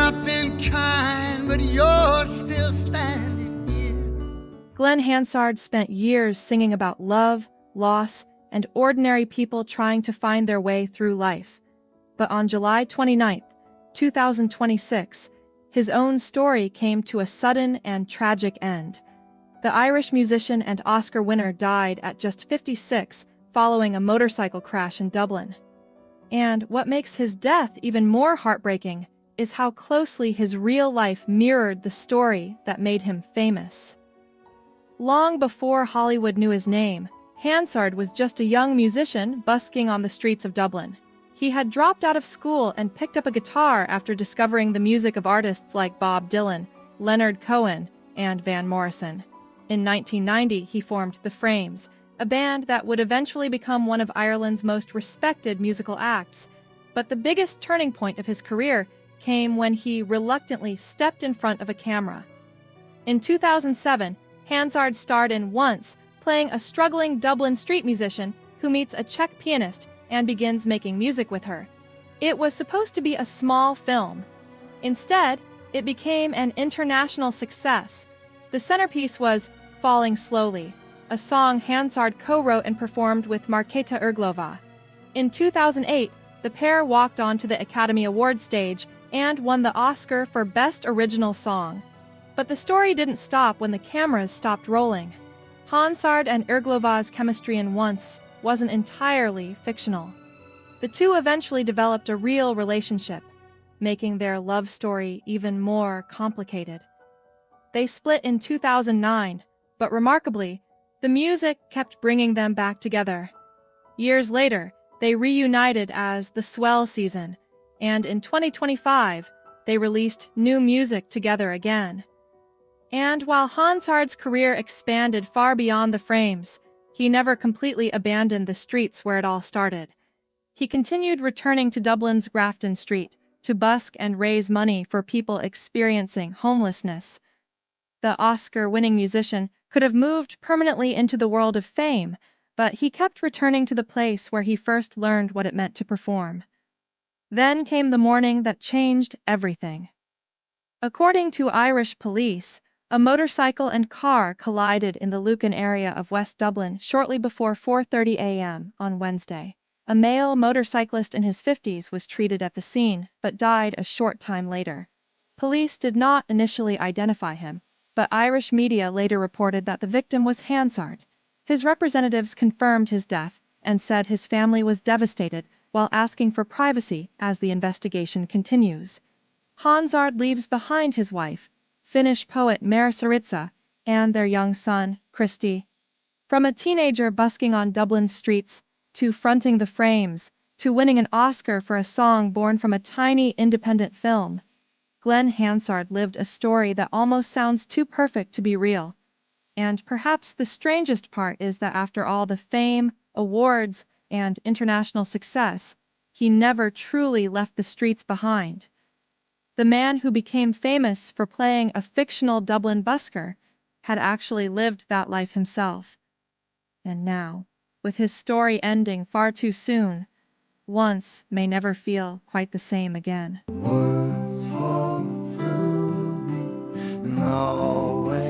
not been kind, but you're still standing here. Glen Hansard spent years singing about love, loss, and ordinary people trying to find their way through life. But on July 29, 2026, his own story came to a sudden and tragic end. The Irish musician and Oscar winner died at just 56 following a motorcycle crash in Dublin. And what makes his death even more heartbreaking is how closely his real life mirrored the story that made him famous. Long before Hollywood knew his name, Hansard was just a young musician busking on the streets of Dublin. He had dropped out of school and picked up a guitar after discovering the music of artists like Bob Dylan, Leonard Cohen, and Van Morrison. In 1990, he formed The Frames, a band that would eventually become one of Ireland's most respected musical acts. But the biggest turning point of his career came when he reluctantly stepped in front of a camera. In 2007, Hansard starred in Once, playing a struggling Dublin street musician who meets a Czech pianist and begins making music with her. It was supposed to be a small film. Instead, it became an international success. The centerpiece was Falling Slowly, a song Hansard co-wrote and performed with Markéta Irglová. In 2008, the pair walked onto the Academy Awards stage and won the Oscar for Best Original Song. But the story didn't stop when the cameras stopped rolling. Hansard and Irglova's chemistry in Once wasn't entirely fictional. The two eventually developed a real relationship, making their love story even more complicated. They split in 2009, but remarkably, the music kept bringing them back together. Years later, they reunited as The Swell Season, and in 2025, they released new music together again. And while Hansard's career expanded far beyond The Frames, he never completely abandoned the streets where it all started. He continued returning to Dublin's Grafton Street to busk and raise money for people experiencing homelessness. The Oscar-winning musician could have moved permanently into the world of fame, but he kept returning to the place where he first learned what it meant to perform. Then came the morning that changed everything. According to Irish police, a motorcycle and car collided in the Lucan area of West Dublin shortly before 4:30 a.m. on Wednesday. A male motorcyclist in his 50s was treated at the scene, but died a short time later. Police did not initially identify him, but Irish media later reported that the victim was Hansard. His representatives confirmed his death and said his family was devastated while asking for privacy as the investigation continues. Hansard leaves behind his wife, Finnish poet Markéta, and their young son, Kristi. From a teenager busking on Dublin's streets, to fronting The Frames, to winning an Oscar for a song born from a tiny independent film, Glen Hansard lived a story that almost sounds too perfect to be real. And perhaps the strangest part is that after all the fame, awards, and international success, he never truly left the streets behind. The man who became famous for playing a fictional Dublin busker had actually lived that life himself. And now, with his story ending far too soon, Once may never feel quite the same again. Words fall through me, and always